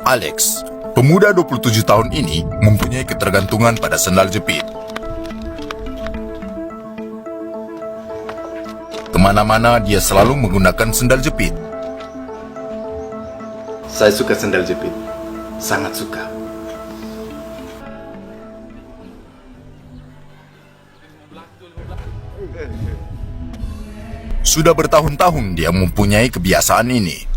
Alex, pemuda 27 tahun ini mempunyai ketergantungan pada sendal jepit. Kemana-mana dia selalu menggunakan sendal jepit. Saya suka sendal jepit, sangat suka. Sudah bertahun-tahun dia mempunyai kebiasaan ini.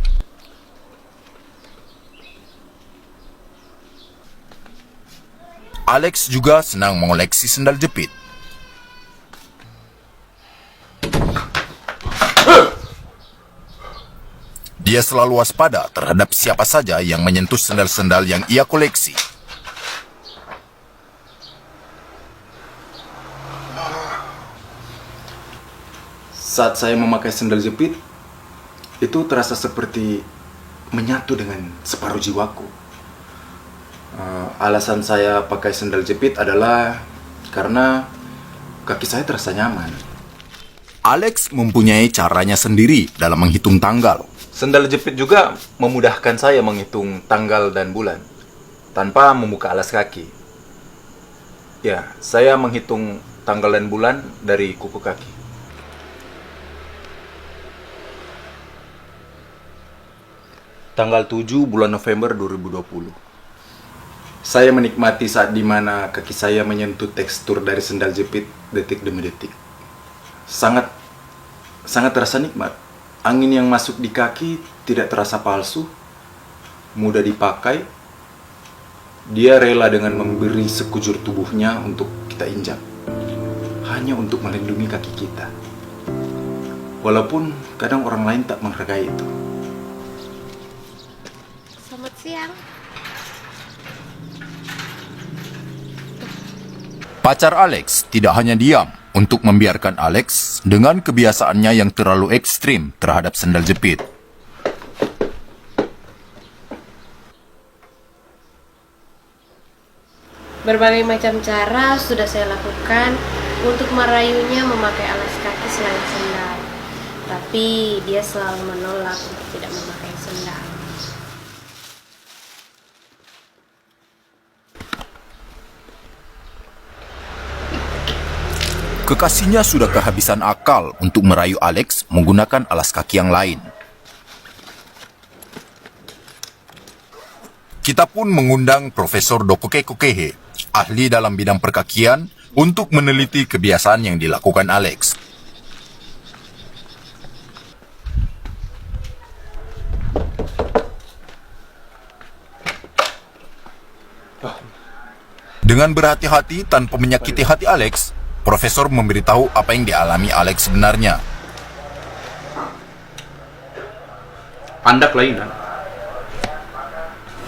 Alex juga senang mengoleksi sendal jepit. Dia selalu waspada terhadap siapa saja yang menyentuh sendal-sendal yang ia koleksi. Saat saya memakai sendal jepit, itu terasa seperti menyatu dengan separuh jiwaku. Alasan saya pakai sendal jepit adalah karena kaki saya terasa nyaman. Alex mempunyai caranya sendiri dalam menghitung tanggal. Sendal jepit juga memudahkan saya menghitung tanggal dan bulan tanpa membuka alas kaki. Ya, saya menghitung tanggal dan bulan dari kuku kaki. Tanggal 7 bulan November 2020. Saya menikmati saat dimana kaki saya menyentuh tekstur dari sendal jepit detik demi detik. Sangat terasa nikmat. Angin yang masuk di kaki tidak terasa palsu, mudah dipakai. Dia rela dengan memberi sekujur tubuhnya untuk kita injak, hanya untuk melindungi kaki kita. Walaupun kadang orang lain tak menghargai itu. Selamat siang. Pacar Alex tidak hanya diam untuk membiarkan Alex dengan kebiasaannya yang terlalu ekstrim terhadap sendal jepit. Berbagai macam cara sudah saya lakukan untuk merayunya memakai alas kaki selain sendal. Tapi dia selalu menolak untuk tidak memakai sendal. Kekasihnya sudah kehabisan akal untuk merayu Alex menggunakan alas kaki yang lain. Kita pun mengundang Profesor Dokoke Kokehe, ahli dalam bidang perkakian, untuk meneliti kebiasaan yang dilakukan Alex. Dengan berhati-hati tanpa menyakiti hati Alex, Profesor memberitahu apa yang dialami Alex sebenarnya. Anda kelainan.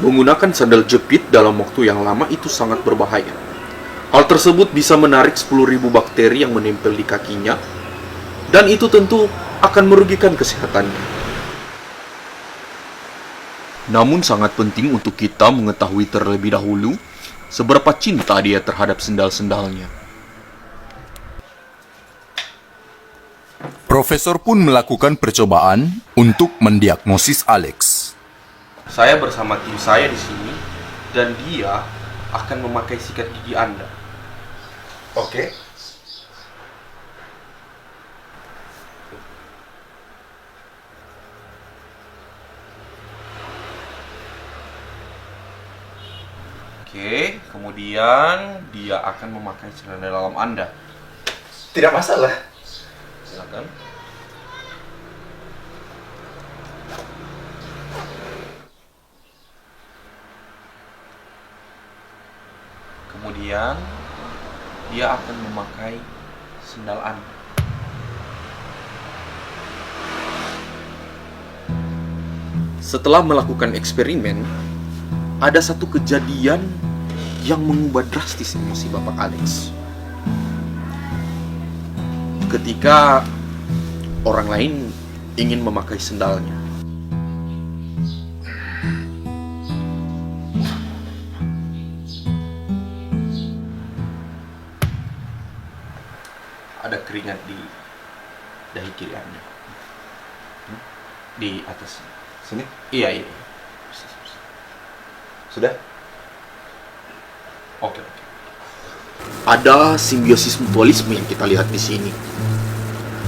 Menggunakan sandal jepit dalam waktu yang lama itu sangat berbahaya. Hal tersebut bisa menarik 10.000 bakteri yang menempel di kakinya, dan itu tentu akan merugikan kesehatannya. Namun sangat penting untuk kita mengetahui terlebih dahulu seberapa cinta dia terhadap sendal-sendalnya. Profesor pun melakukan percobaan untuk mendiagnosis Alex. Saya bersama tim saya di sini, dan dia akan memakai sikat gigi Anda. Oke? Oke, kemudian dia akan memakai celana dalam Anda. Tidak masalah. Silakan. Kemudian dia akan memakai sendal Anda. Setelah melakukan eksperimen, ada satu kejadian yang mengubah drastis emosi Bapak Alex. Ketika orang lain ingin memakai sendalnya. Ada keringat di dahi kiri Anda. Di atas. Sini. Iya. Sudah? Oke. Ada simbiosis mutualisme yang kita lihat di sini.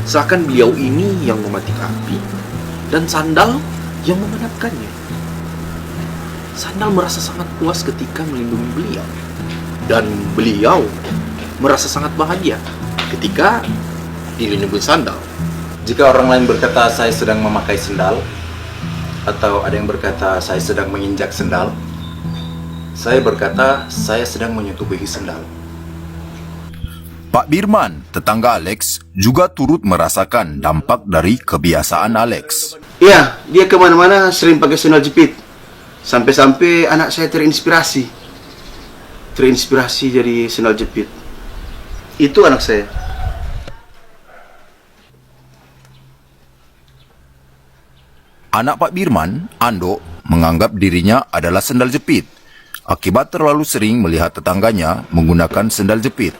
Seakan beliau ini yang mematik api dan Sandal yang memadamkannya. Sandal merasa sangat puas ketika melindungi beliau, dan beliau merasa sangat bahagia ketika dilindungi Sandal. Jika orang lain berkata saya sedang memakai sendal, atau ada yang berkata saya sedang menginjak sendal, saya berkata saya sedang menyetubuhi sendal. Pak Birman, tetangga Alex, juga turut merasakan dampak dari kebiasaan Alex. Iya, dia kemana-mana sering pakai sendal jepit. Sampai-sampai anak saya terinspirasi. Jadi sendal jepit. Itu anak saya. Anak Pak Birman, Ando, menganggap dirinya adalah sendal jepit, akibat terlalu sering melihat tetangganya menggunakan sendal jepit.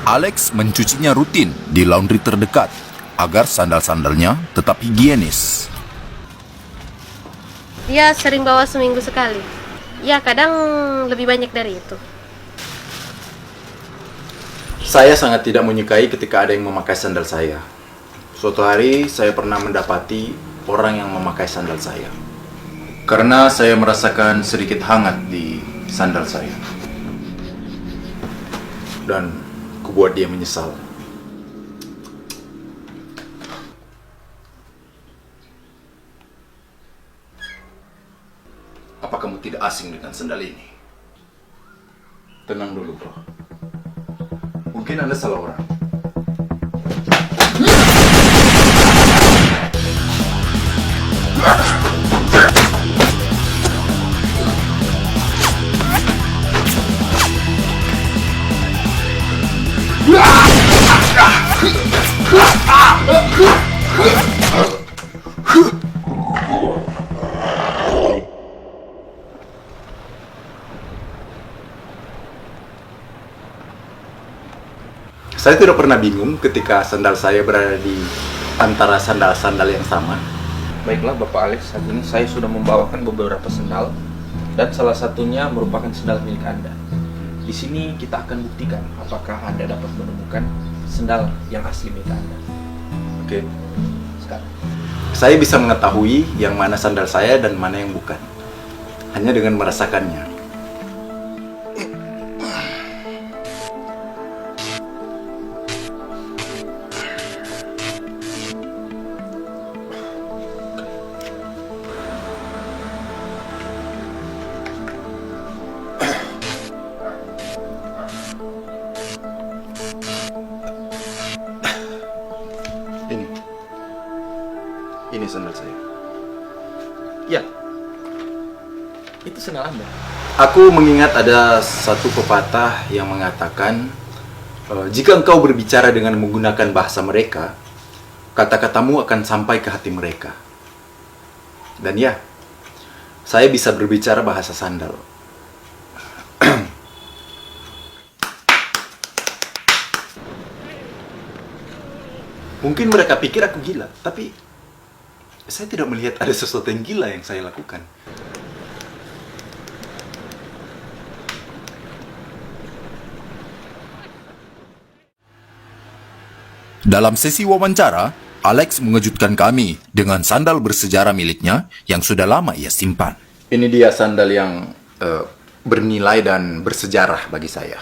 Alex mencucinya rutin di laundry terdekat agar sandal-sandalnya tetap higienis. Dia sering bawa seminggu sekali. Ya, kadang lebih banyak dari itu. Saya sangat tidak menyukai ketika ada yang memakai sandal saya. Suatu hari saya pernah mendapati orang yang memakai sandal saya. Karena saya merasakan sedikit hangat di sandal saya. Dan kubuat dia menyesal. Apa kamu tidak asing dengan sandal ini? Tenang dulu, bro. Mungkin Anda salah orang. Saya tidak pernah bingung ketika sandal saya berada di antara sandal-sandal yang sama. Baiklah Bapak Alex, saat ini saya sudah membawakan beberapa sendal dan salah satunya merupakan sendal milik Anda. Di sini kita akan buktikan apakah Anda dapat menemukan sendal yang asli milik Anda. Oke. Sekarang. Saya bisa mengetahui yang mana sandal saya dan mana yang bukan. Hanya dengan merasakannya. Ini sandal saya. Ya, itu sendal Anda. Aku mengingat ada satu pepatah yang mengatakan, jika engkau berbicara dengan menggunakan bahasa mereka, kata-katamu akan sampai ke hati mereka. Dan ya, saya bisa berbicara bahasa sandal. Mungkin mereka pikir aku gila, tapi saya tidak melihat ada sesuatu yang gila yang saya lakukan. Dalam sesi wawancara, Alex mengejutkan kami dengan sandal bersejarah miliknya yang sudah lama ia simpan. Ini dia sandal yang bernilai dan bersejarah bagi saya.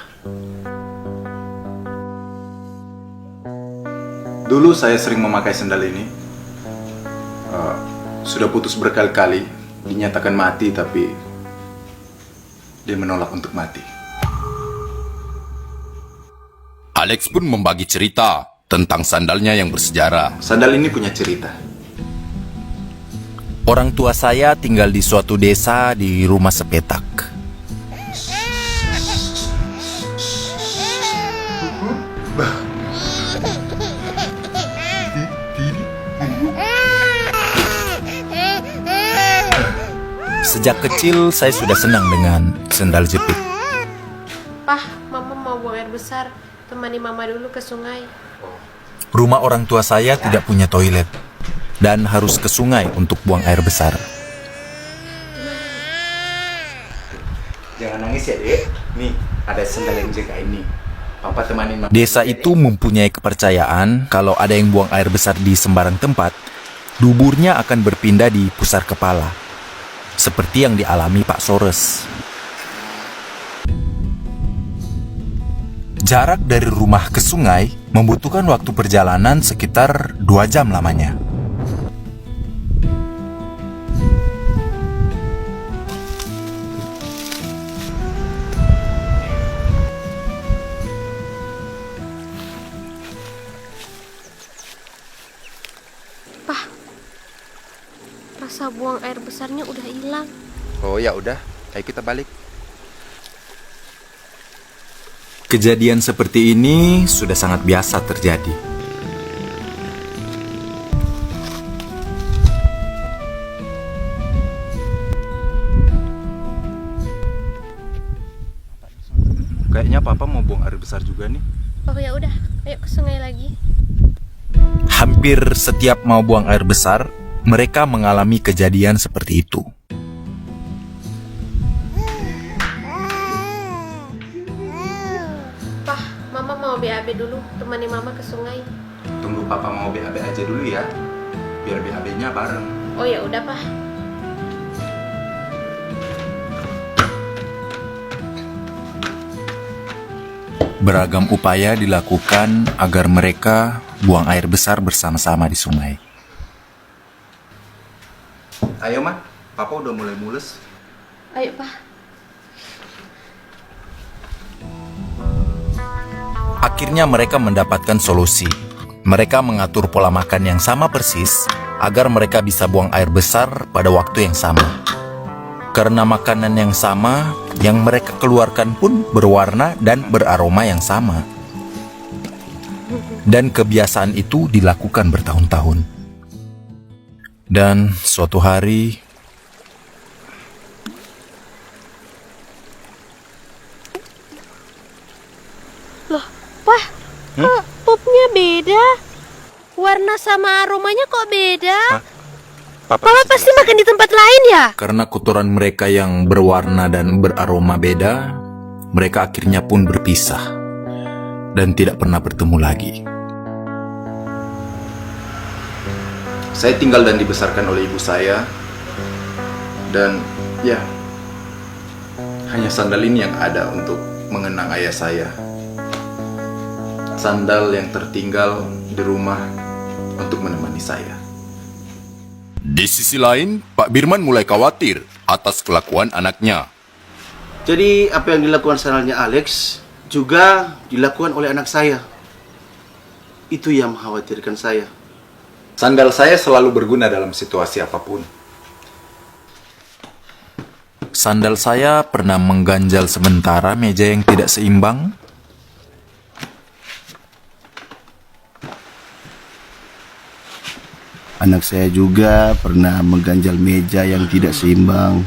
Dulu saya sering memakai sandal ini. Sudah putus berkali-kali, dinyatakan mati, tapi dia menolak untuk mati. Alex pun membagi cerita tentang sandalnya yang bersejarah. Sandal ini punya cerita. Orang tua saya tinggal di suatu desa di rumah sepetak. Sejak kecil saya sudah senang dengan sendal jepit. Pah, mama mau buang air besar. Temani mama dulu ke sungai. Rumah orang tua saya tidak punya toilet dan harus ke sungai untuk buang air besar. Jangan nangis ya, Dek. Nih, ada sendal yang jaga ini. Papa temanin mama. Desa itu mempunyai kepercayaan kalau ada yang buang air besar di sembarang tempat, duburnya akan berpindah di pusar kepala, seperti yang dialami Pak Sores. Jarak dari rumah ke sungai membutuhkan waktu perjalanan sekitar 2 jam lamanya. Pah, rasa buang air besarnya udah hilang. Oh ya udah, ayo kita balik. Kejadian seperti ini sudah sangat biasa terjadi. Kayaknya Papa mau buang air besar juga nih. Oh ya udah, ayo ke sungai lagi. Hampir setiap mau buang air besar, mereka mengalami kejadian seperti itu. Pah, mama mau BAB dulu. Temani mama ke sungai. Tunggu Papa mau BAB aja dulu ya. Biar BAB-nya bareng. Oh ya udah, Pah. Beragam upaya dilakukan agar mereka buang air besar bersama-sama di sungai. Ayo, Ma. Papa udah mulai mules. Ayo, Pah. Akhirnya mereka mendapatkan solusi. Mereka mengatur pola makan yang sama persis agar mereka bisa buang air besar pada waktu yang sama. Karena makanan yang sama, yang mereka keluarkan pun berwarna dan beraroma yang sama. Dan kebiasaan itu dilakukan bertahun-tahun. Dan suatu hari, Loh, Pah, kok popnya beda? Warna sama aromanya kok beda? Papa pasti makan di tempat lain ya? karena kotoran mereka yang berwarna dan beraroma beda, mereka akhirnya pun berpisah dan tidak pernah bertemu lagi. Saya tinggal dan dibesarkan oleh ibu saya. Dan ya, hanya sandal ini yang ada untuk mengenang ayah saya. Sandal yang tertinggal di rumah untuk menemani saya. Di sisi lain, Pak Birman mulai khawatir atas kelakuan anaknya. Jadi apa yang dilakukan sandalnya Alex juga dilakukan oleh anak saya. Itu yang mengkhawatirkan saya. Sandal saya selalu berguna dalam situasi apapun. Sandal saya pernah mengganjal sementara meja yang tidak seimbang. Anak saya juga pernah mengganjal meja yang tidak seimbang.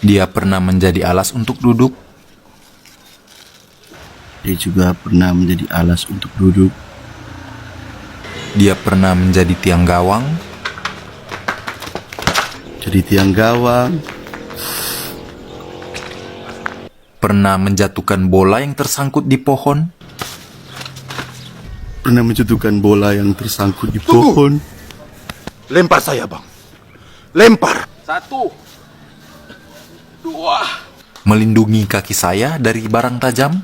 Dia pernah menjadi alas untuk duduk. Dia juga pernah menjadi alas untuk duduk. Dia pernah menjadi tiang gawang. Jadi tiang gawang. Pernah menjatuhkan bola yang tersangkut di pohon. Pernah menjatuhkan bola yang tersangkut di pohon. Lempar saya, Bang. Lempar. 1, 2. Melindungi kaki saya dari barang tajam.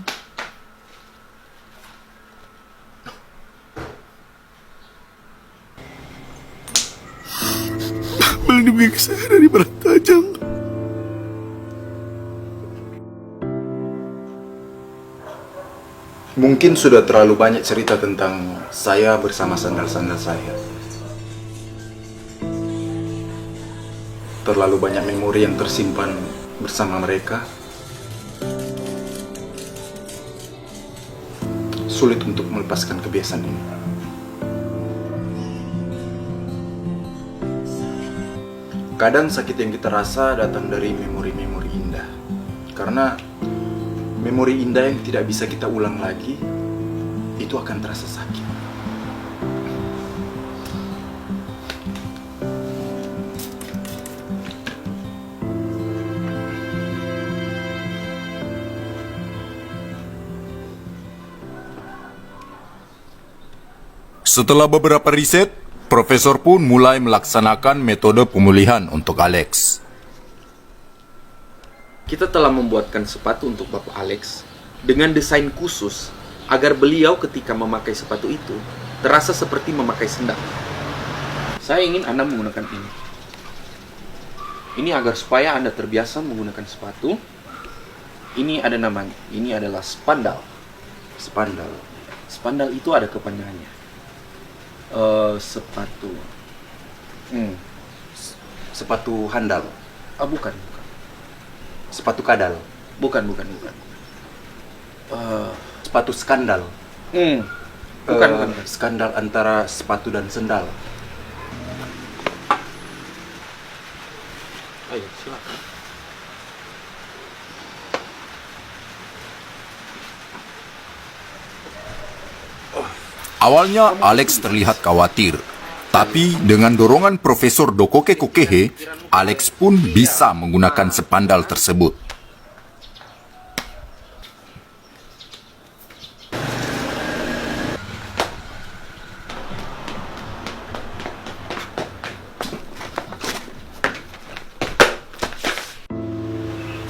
Melindungi saya dari barang tajam. Mungkin sudah terlalu banyak cerita tentang saya bersama sandal-sandal saya. Terlalu banyak memori yang tersimpan bersama mereka. Sulit untuk melepaskan kebiasaan ini. Kadang sakit yang kita rasa datang dari memori-memori indah. Karena memori indah yang tidak bisa kita ulang lagi, itu akan terasa sakit. Setelah beberapa riset, profesor pun mulai melaksanakan metode pemulihan untuk Alex. Kita telah membuatkan sepatu untuk Bapak Alex dengan desain khusus agar beliau ketika memakai sepatu itu terasa seperti memakai sendal. Saya ingin Anda menggunakan ini. Ini agar supaya Anda terbiasa menggunakan sepatu. Ini ada namanya. Ini adalah spandal. Spandal. Spandal itu ada kepanjangannya. Sepatu. Sepatu handal. Bukan. Sepatu kadal. Bukan. Sepatu skandal. Bukan. Skandal antara sepatu dan sendal. Ayo, silakan. Awalnya Alex terlihat khawatir, tapi dengan dorongan Profesor Dokoke Kokehe, Alex pun bisa menggunakan spandal tersebut.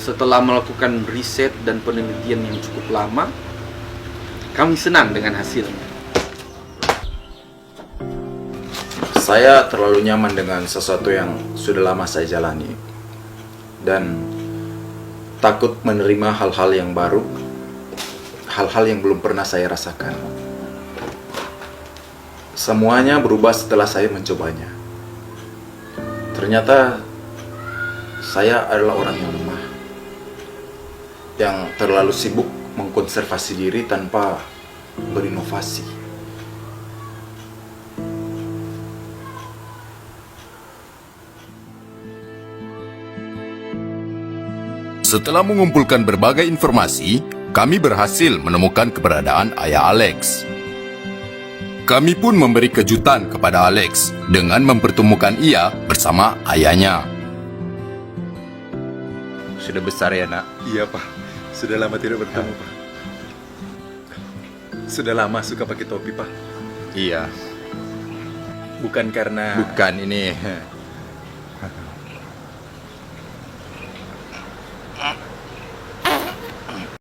Setelah melakukan riset dan penelitian yang cukup lama, kami senang dengan hasilnya. Saya terlalu nyaman dengan sesuatu yang sudah lama saya jalani. Dan takut menerima hal-hal yang baru, hal-hal yang belum pernah saya rasakan. Semuanya berubah setelah saya mencobanya. Ternyata saya adalah orang yang lemah, yang terlalu sibuk mengkonservasi diri tanpa berinovasi. Setelah mengumpulkan berbagai informasi, kami berhasil menemukan keberadaan ayah Alex. Kami pun memberi kejutan kepada Alex dengan mempertemukan ia bersama ayahnya. Sudah besar ya, Nak? Iya, Pak. Sudah lama tidak bertemu, Pak. Sudah lama suka pakai topi, Pak. Iya, Bukan karena... bukan ini.